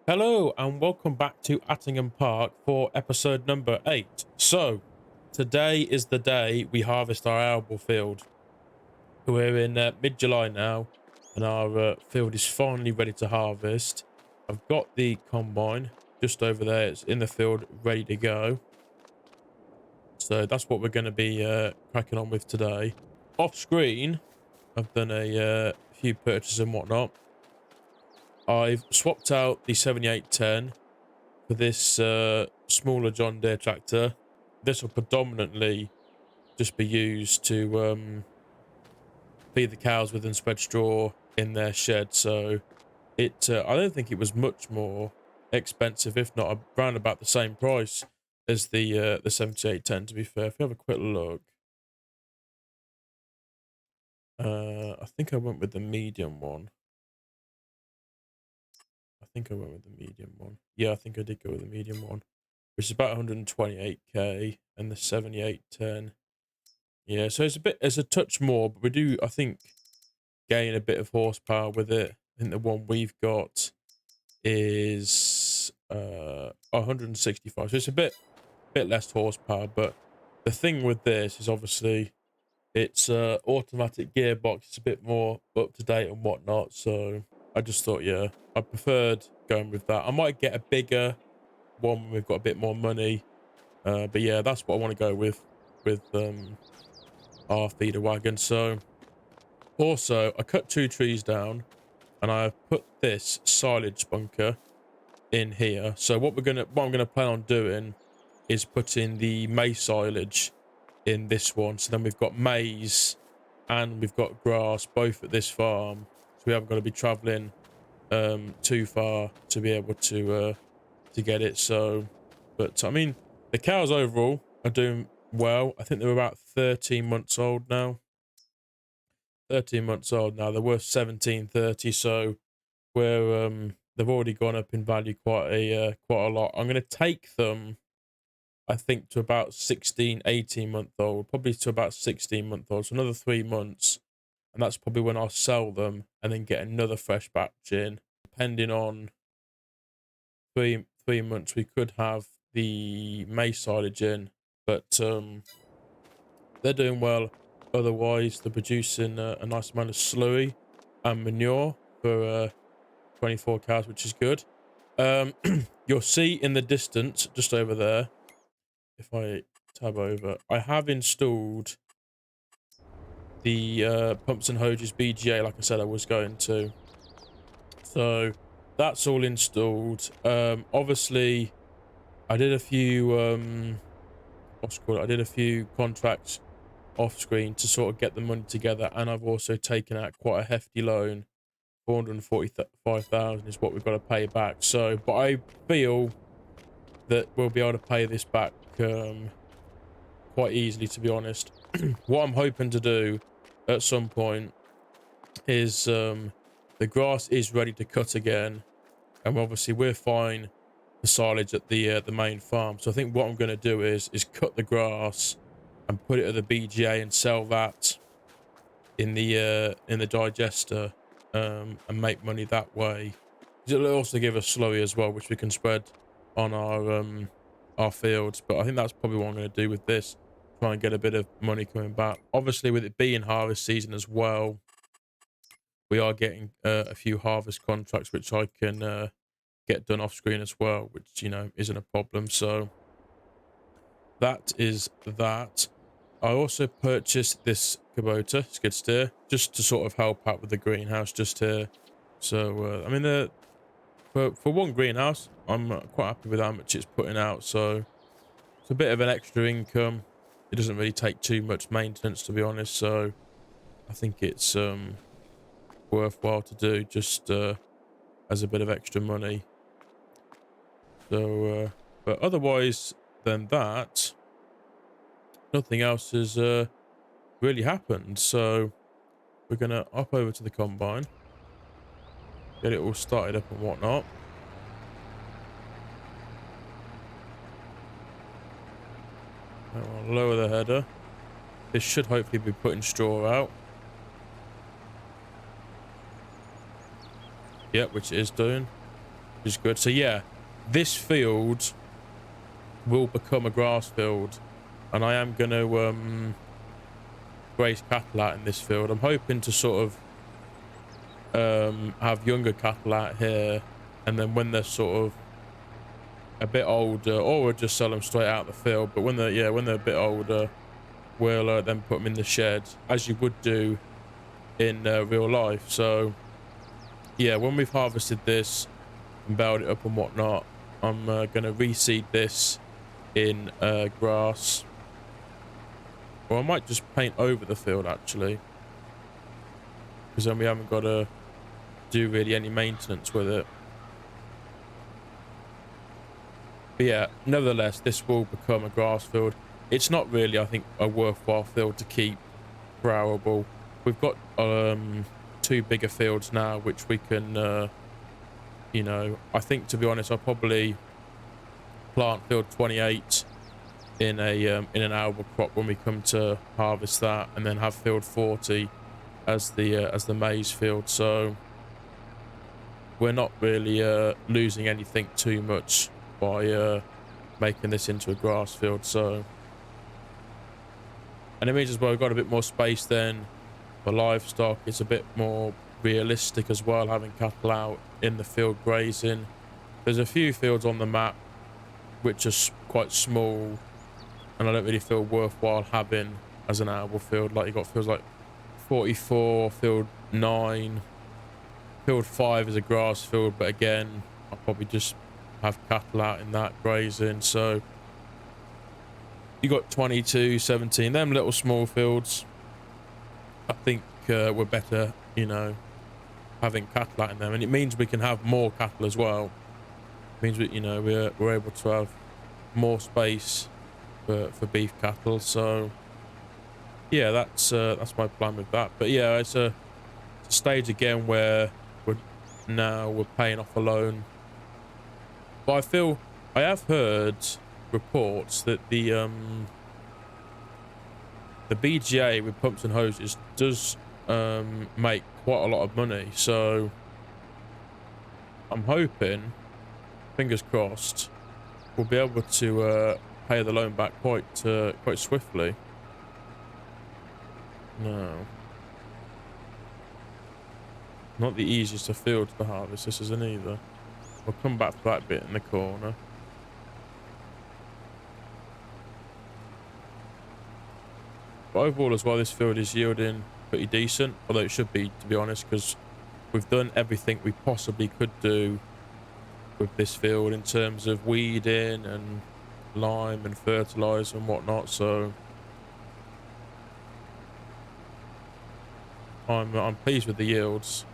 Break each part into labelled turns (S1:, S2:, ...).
S1: Hello and welcome back to Attingham Park for episode number 8. So, today is the day we harvest our arable field. We're in mid-July now and our field is finally ready to harvest. I've got the combine just over there. It's in the field ready to go. So that's what we're going to be cracking on with today. Off screen, I've done a few purchases and whatnot. I've swapped out the 7810 for this smaller John Deere tractor. This will predominantly just be used to feed the cows with and spread straw in their shed. So it, I don't think it was much more expensive, if not around about the same price as the 7810. To be fair, if we have a quick look, I think I went with the medium one. Yeah, I think I did go with the medium one, which is about 128k, and the 7810. Yeah, so it's a touch more, but we do, I think, gain a bit of horsepower with it. I think the one we've got is 165, so it's a bit less horsepower. But the thing with this is obviously it's automatic gearbox. It's a bit more up to date and whatnot. So I just thought, yeah, I preferred going with that. I might get a bigger one when we've got a bit more money, but yeah, that's what I want to go with our feeder wagon. So also I cut 2 trees down and I put this silage bunker in here. So what I'm gonna plan on doing is putting the maize silage in this one. So then we've got maize and we've got grass both at this farm. So we haven't got to be traveling too far to be able to get it. So, but I mean, the cows overall are doing well. I think they're about 13 months old now. 13 months old now. They're worth 17.30, so we're they've already gone up in value quite a lot. I'm going to take them, I think, to about 16, 18 month old, probably to about 16 month old. So another 3 months, and that's probably when I'll sell them and then get another fresh batch in. Depending on three months, we could have the maize silage in, but they're doing well. Otherwise, they're producing a nice amount of slurry and manure for 24 cows, which is good. You'll see in the distance, just over there, if I tab over, I have installed the pumps and hoses BGA, like I said I was going to. So that's all installed. Obviously, I did a few what's it called? I did a few contracts off screen to sort of get the money together, and I've also taken out quite a hefty loan. 445,000 is what we've got to pay back. So, but I feel that we'll be able to pay this back quite easily, to be honest. What I'm hoping to do at some point is the grass is ready to cut again, and obviously we're fine for silage at the main farm. So I think what I'm going to do is cut the grass and put it at the BGA and sell that in the digester, and make money that way. It'll also give us slurry as well, which we can spread on our fields. But I think that's probably what I'm going to do with this, try and get a bit of money coming back. Obviously, with it being harvest season as well, we are getting a few harvest contracts which I can get done off screen as well, which, you know, isn't a problem. So that is that. I also purchased this Kubota skid steer just to sort of help out with the greenhouse just here. So I mean, for one greenhouse, I'm quite happy with how much it's putting out. So it's a bit of an extra income. It doesn't really take too much maintenance, to be honest. So I think it's worthwhile to do, just as a bit of extra money. So but otherwise than that, nothing else has really happened. So we're gonna hop over to the combine, get it all started up and whatnot. I'll lower the header. This should hopefully be putting straw out. Yep, which it is doing. is good. So yeah, this field will become a grass field, and I am going to graze cattle out in this field. I'm hoping to sort of have younger cattle out here, and then when they're sort of a bit older, or we'll just sell them straight out the field. But when they're a bit older, we'll then put them in the shed, as you would do in real life. So yeah, when we've harvested this and baled it up and whatnot, I'm going to reseed this in grass, or I might just paint over the field actually, because then we haven't got to do really any maintenance with it. But yeah, nevertheless, this will become a grass field. It's not really, I think, a worthwhile field to keep for arable. We've got 2 bigger fields now, which we can, you know, I think, to be honest, I'll probably plant field 28 in an arable crop when we come to harvest that, and then have field 40 as the maize field. So we're not really losing anything too much by making this into a grass field. So, and it means as well we've got a bit more space then for livestock. It's a bit more realistic as well, having cattle out in the field grazing. There's a few fields on the map which are quite small, and I don't really feel worthwhile having as an arable field. Like, you got fields like 44, field 9, field 5 is a grass field, but again, I'll probably just have cattle out in that grazing. So you got 22, 17, them little small fields. I think we're better, you know, having cattle out in them, and it means we can have more cattle as well. It means we, you know, we're able to have more space for beef cattle. So yeah, that's my plan with that. But yeah, it's a stage again where we're paying off a loan. But I have heard reports that the BGA with pumps and hoses does make quite a lot of money. So I'm hoping, fingers crossed, we'll be able to pay the loan back quite swiftly. No, not the easiest of fields to harvest, this isn't either. We'll come back to that bit in the corner. But overall as well, this field is yielding pretty decent, although it should be, to be honest, because we've done everything we possibly could do with this field in terms of weeding and lime and fertilizer and whatnot. So I'm pleased with the yields.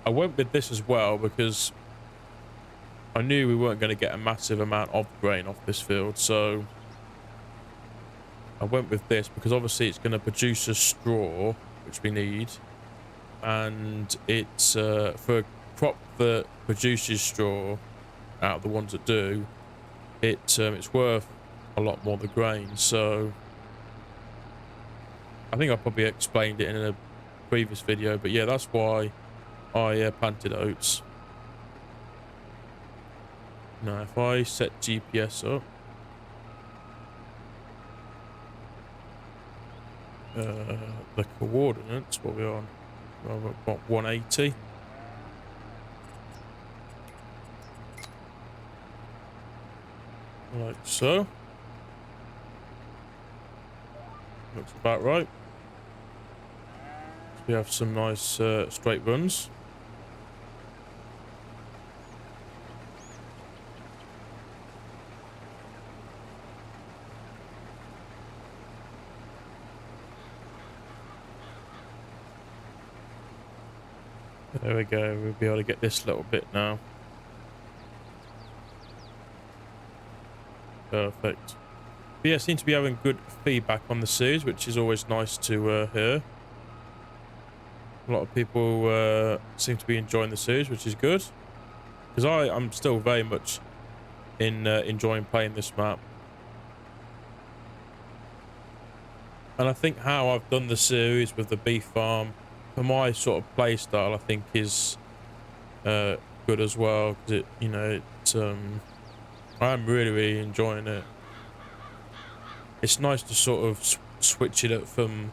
S1: I went with this as well because I knew we weren't going to get a massive amount of grain off this field, so I went with this because obviously it's going to produce a straw, which we need, and it's for a crop that produces straw, out of the ones that do, it's worth a lot more than grain. So I think I probably explained it in a previous video, but yeah, that's why I planted oats. Now if I set GPS up, the coordinates, what we're on, well, what, 180. Like so. Looks about right. So we have some nice straight runs. There we go, we'll be able to get this little bit now. Perfect. But yeah, seem to be having good feedback on the series, which is always nice to hear. A lot of people seem to be enjoying the series, which is good. Because I'm still very much enjoying playing this map. And I think how I've done the series with the beef farm, for my sort of play style, I think is good as well, because it, you know, it's I'm really enjoying it. It's nice to sort of switch it up from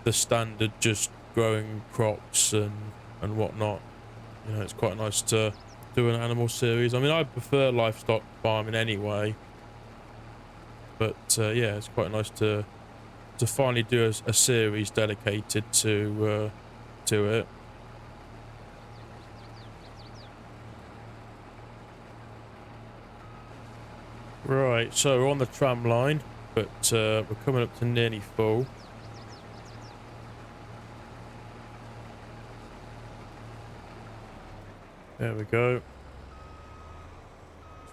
S1: the standard just growing crops and whatnot. You know, it's quite nice to do an animal series. I mean, I prefer livestock farming anyway, but yeah, it's quite nice to finally do a series dedicated to it. Right, so we're on the tram line, but we're coming up to nearly full. There we go.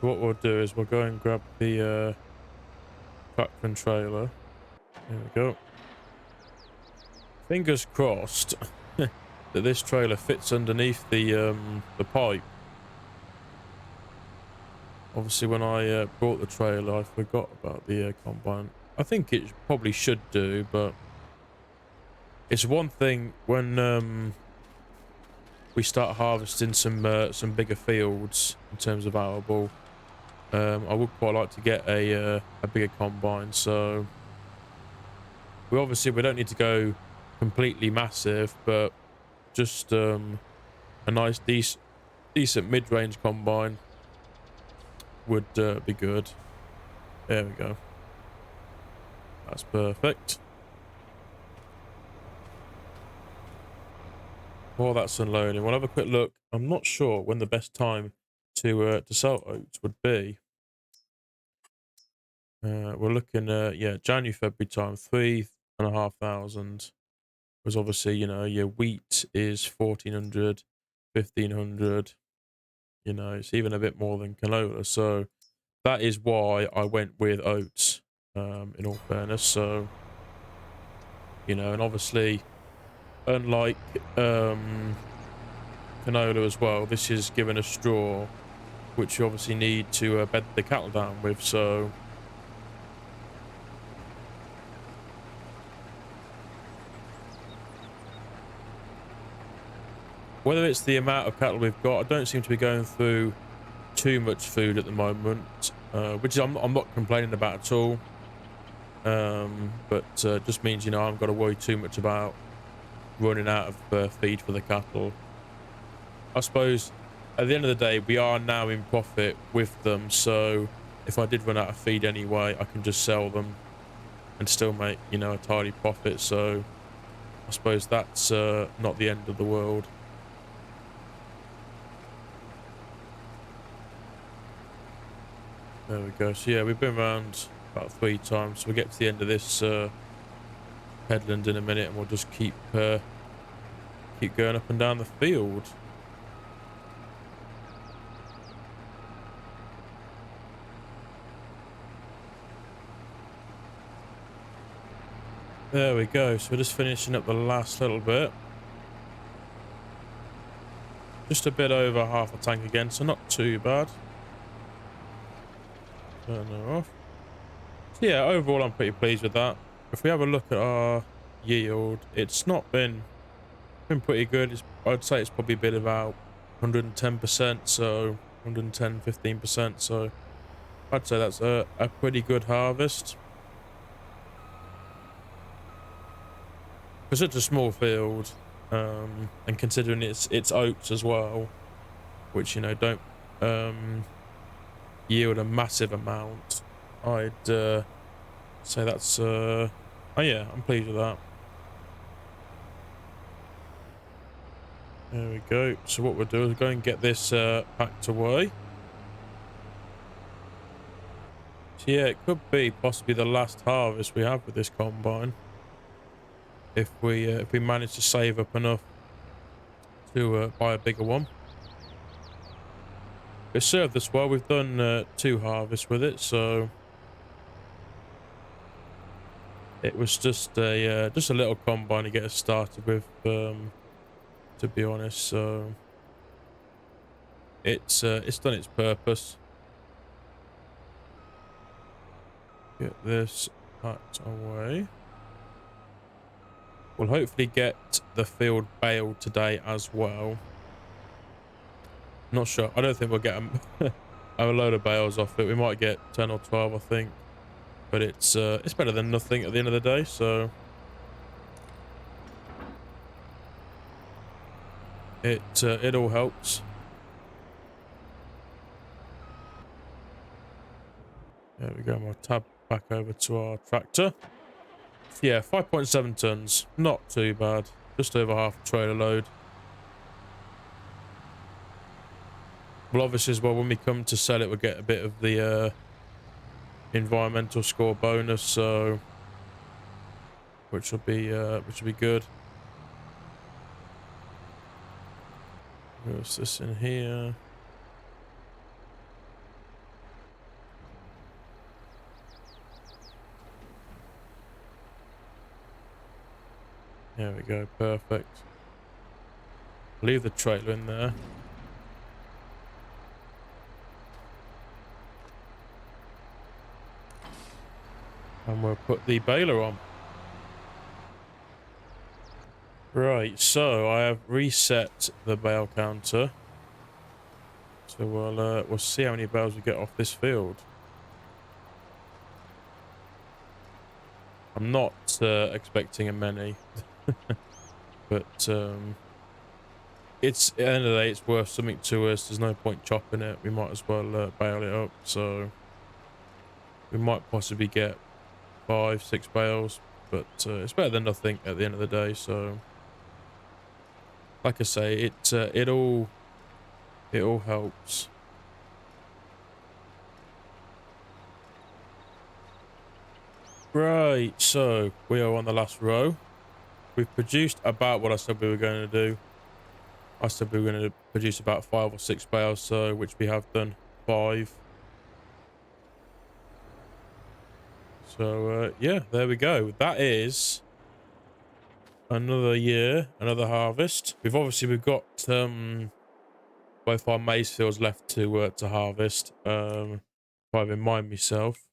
S1: So what we'll do is we'll go and grab the tractor and trailer. There we go. Fingers crossed that this trailer fits underneath the pipe. Obviously, when I brought the trailer, I forgot about the combine. I think it probably should do, but it's one thing when we start harvesting some bigger fields in terms of arable. I would quite like to get a bigger combine. So we don't need to go completely massive, but just a nice decent mid-range combine would be good. There we go. That's perfect. While that's unloading, we'll have a quick look. I'm not sure when the best time to sell oats would be. We're looking at, yeah, January, February time, 3,500. Because obviously, you know, your wheat is 1,400, 1,500. You know, it's even a bit more than canola. So that is why I went with oats, in all fairness. So, you know, and obviously, unlike canola as well, this is given a straw, which you obviously need to bed the cattle down with. So whether it's the amount of cattle we've got, I don't seem to be going through too much food at the moment, which I'm not complaining about at all. But just means, you know, I haven't got to worry too much about running out of feed for the cattle. I suppose at the end of the day, we are now in profit with them, so if I did run out of feed anyway, I can just sell them and still make, you know, a tidy profit. So I suppose that's not the end of the world. There we go. So yeah, we've been around about 3 times. So we'll get to the end of this headland in a minute, and we'll just keep going up and down the field. There we go. So we're just finishing up the last little bit. Just a bit over half a tank again, so not too bad. Turn her off. So yeah, overall I'm pretty pleased with that. If we have a look at our yield, it's not been pretty good. I'd say it's probably been about 110%, so 110, 15%. So I'd say that's a pretty good harvest. For such a small field, and considering it's oats as well, which, you know, don't yield a massive amount, I'd say that's oh yeah, I'm pleased with that. There we go. So what we'll do is go and get this packed away. So yeah, it could be possibly the last harvest we have with this combine, if we manage to save up enough to buy a bigger one. It served us well. We've done 2 harvests with it, so it was just a little combine to get us started with, to be honest. So it's done its purpose. Get this packed away. we'll hopefully get the field baled today as well. Not sure. I don't think we'll get a load of bales off it. We might get 10 or 12, I think. But it's better than nothing at the end of the day, so it all helps. There we go. I'll tab back over to our tractor. Yeah, 5.7 tons. Not too bad. Just over half a trailer load. Well, obviously as well, when we come to sell it, we'll get a bit of the environmental score bonus, so which will be good. What's this in here? There we go, perfect. Leave the trailer in there. And we'll put the baler on. Right, so I have reset the bale counter. So we'll see how many bales we get off this field. I'm not expecting a many, but it's at the end of the day, it's worth something to us. There's no point chopping it. We might as well bale it up. So we might possibly get 5-6 bales, but it's better than nothing at the end of the day. So, like I say, it all helps. Right, so we are on the last row. We've produced about what I said we were going to do. I said we were going to produce about 5 or 6 bales, so which we have done 5. So yeah, there we go. That is another year, another harvest. We've got both our maize fields left to harvest. If I remind myself,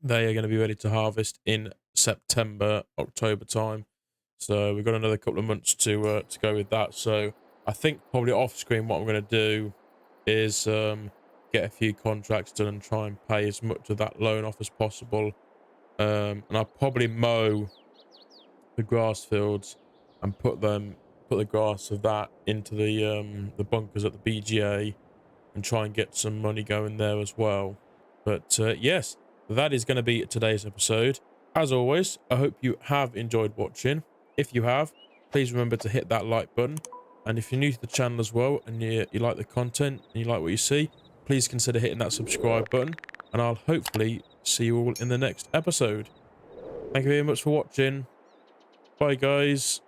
S1: they are going to be ready to harvest in September, October time. So we've got another couple of months to go with that. So I think probably off screen, what I'm going to do is get a few contracts done and try and pay as much of that loan off as possible. And I'll probably mow the grass fields and put the grass of that into the bunkers at the BGA and try and get some money going there as well. But yes, that is going to be today's episode. As always, I hope you have enjoyed watching. If you have, please remember to hit that like button. And if you're new to the channel as well and you like the content and you like what you see, please consider hitting that subscribe button. And I'll hopefully see you all in the next episode. Thank you very much for watching. Bye, guys.